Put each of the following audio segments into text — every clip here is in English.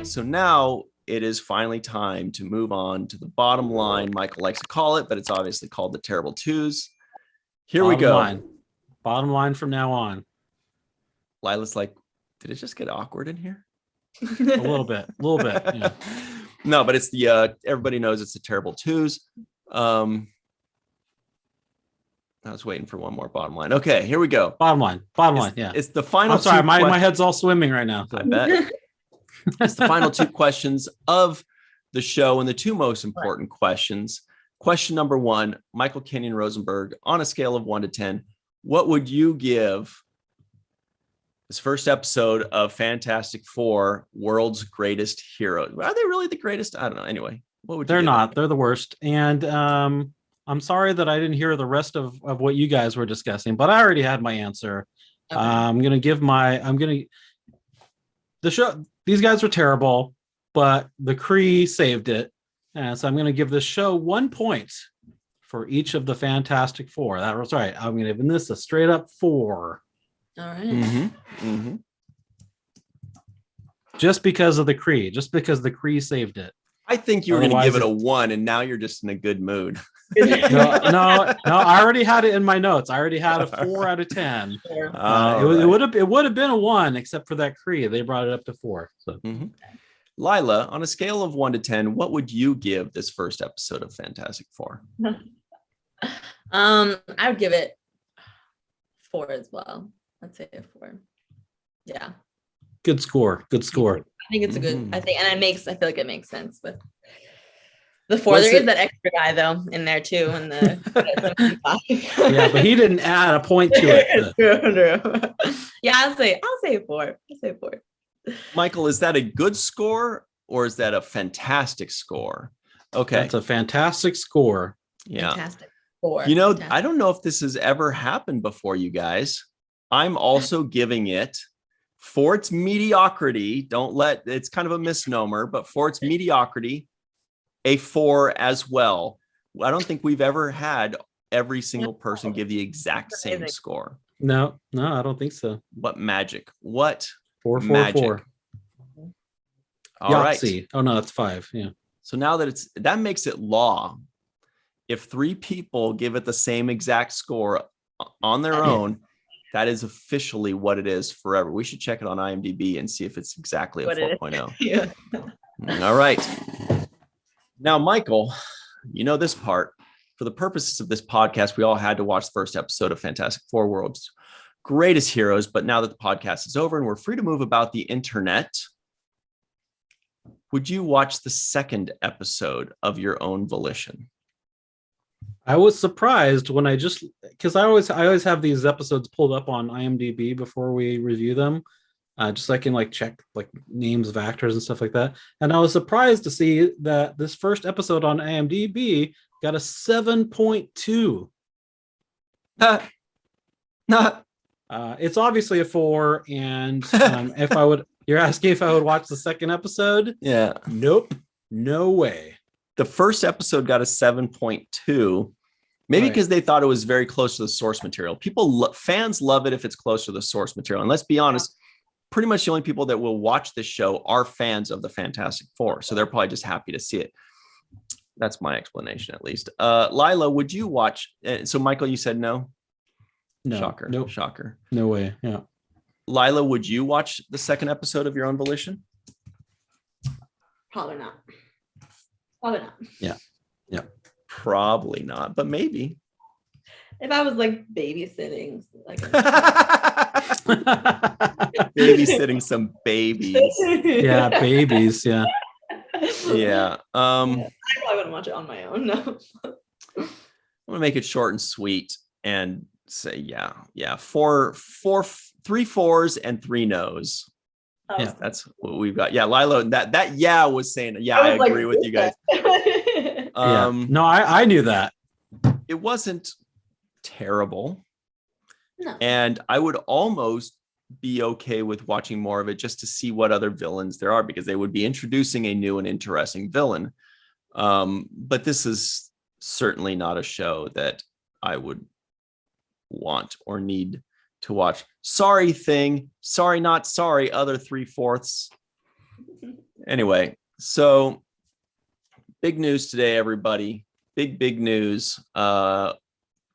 right, so now it is finally time to move on to the bottom line. Michael likes to call it, but it's obviously called the Terrible Twos. Here we go. Bottom line from now on. Lila's like, did it just get awkward in here? A little bit. Yeah. No, but it's the everybody knows it's the Terrible Twos. I was waiting for one more bottom line. Okay, here we go. Bottom line. Yeah. It's the final. I'm sorry, my head's all swimming right now. I bet. It's the final two questions of the show, and the two most important questions. Question number one, Michael Kenyon Rosenberg, on a scale of 1 to 10, what would you give this first episode of Fantastic Four, World's Greatest Heroes? Are they really the greatest? I don't know. Anyway, what would you They're not. They're the worst. And I'm sorry that I didn't hear the rest of what you guys were discussing, but I already had my answer. Okay. The show, these guys were terrible, but the Kree saved it. And so I'm going to give this show 1 point for each of the Fantastic Four. That was right. I'm going to give this a straight up 4. All right. Just because of the Kree, just because the Kree saved it. I think you were going to give it a 1, and now you're just in a good mood. No, I already had it in my notes. I already had a 4 out of 10. It would have been a 1, except for that Kree. They brought it up to 4. So, Laila, on a scale of 1 to 10, what would you give this first episode of Fantastic Four? I would give it 4 as well. I'd say a 4. Yeah. Good score. I think it's a good. I feel like it makes sense with the 4. There is that extra guy though in there too, and yeah, but he didn't add a point to it. True. Yeah, I'll say 4. I'll say 4. Michael, is that a good score or is that a fantastic score? Okay, that's a fantastic score. Yeah, fantastic 4. You know, fantastic. I don't know if this has ever happened before, you guys. I'm also giving it, for its mediocrity, it's kind of a misnomer, but for its mediocrity, a 4 as well. I don't think we've ever had every single person give the exact same score. No, I don't think so. What magic? What 4, magic? 4. All Yahtzee. right. Oh no, that's 5. Yeah. So now that makes it law. If 3 people give it the same exact score on their own, that is officially what it is forever. We should check it on IMDb and see if it's exactly a 4.0. Yeah. All right. Now, Michael, you know this part. For the purposes of this podcast, we all had to watch the first episode of Fantastic Four, World's Greatest Heroes. But now that the podcast is over and we're free to move about the internet, would you watch the second episode of your own volition? I was surprised when because I always have these episodes pulled up on IMDb before we review them, just so I can check names of actors and stuff like that. And I was surprised to see that this first episode on IMDb got a 7.2. It's obviously a 4, and you're asking if I would watch the second episode? Yeah. Nope. No way. The first episode got a 7.2, maybe because they thought it was very close to the source material. Fans love it if it's close to the source material. And let's be honest, pretty much the only people that will watch this show are fans of the Fantastic Four. So they're probably just happy to see it. That's my explanation, at least. Laila, would you watch? So Michael, you said no? No. Shocker. Nope. Shocker. No way. Yeah. Laila, would you watch the second episode of your own volition? Probably not. Yeah. Probably not, but maybe. If I was babysitting, babysitting some babies. Yeah, babies. Yeah. Yeah. I probably wouldn't watch it on my own. No. I'm gonna make it short and sweet and say, yeah. 4, 3 4s and 3 no's. Yeah, that's what we've got. Yeah, Lilo, that was saying, I agree with you guys. No, I knew that. It wasn't terrible. No. And I would almost be okay with watching more of it just to see what other villains there are, because they would be introducing a new and interesting villain. But this is certainly not a show that I would want or need to watch. Sorry, not sorry, other 3/4. Anyway, so big news today, everybody. Big news.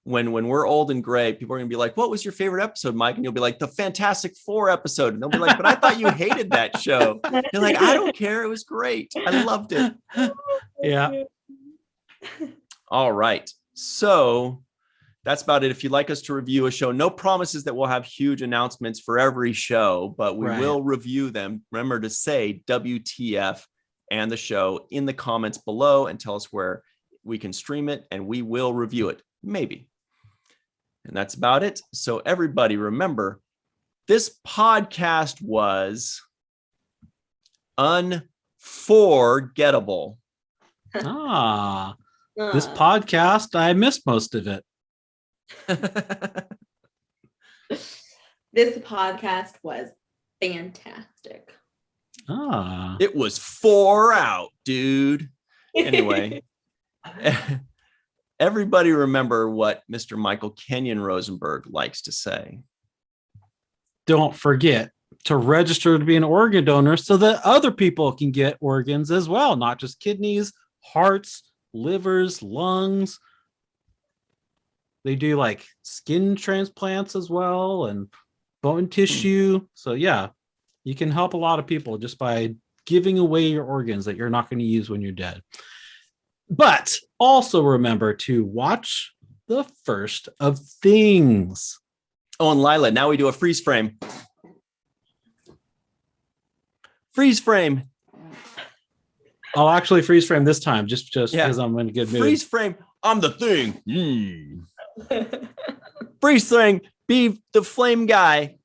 When we're old and gray, people are gonna be like, "What was your favorite episode, Mike?" And you'll be like, "The Fantastic Four episode." And they'll be like, "But I thought you hated that show." You're like, "I don't care. It was great. I loved it." Yeah. All right. So that's about it. If you'd like us to review a show, no promises that we'll have huge announcements for every show, but we will review them. Remember to say WTF and the show in the comments below and tell us where we can stream it, and we will review it. Maybe. And that's about it. So everybody remember, this podcast was unforgettable. This podcast, I missed most of it. This podcast was fantastic. It was 4 out, dude. Anyway. Everybody remember what Mr. Michael Kenyon Rosenberg likes to say. Don't forget to register to be an organ donor so that other people can get organs as well, not just kidneys, hearts, livers, lungs. They do like skin transplants as well and bone tissue. So yeah, you can help a lot of people just by giving away your organs that you're not going to use when you're dead. But also remember to watch The First of Things. Oh, and Laila, now we do a freeze frame. Freeze frame. I'll actually freeze frame this time, just because I'm in a good mood. Freeze frame. I'm the thing. Freeze frame. Be the flame guy.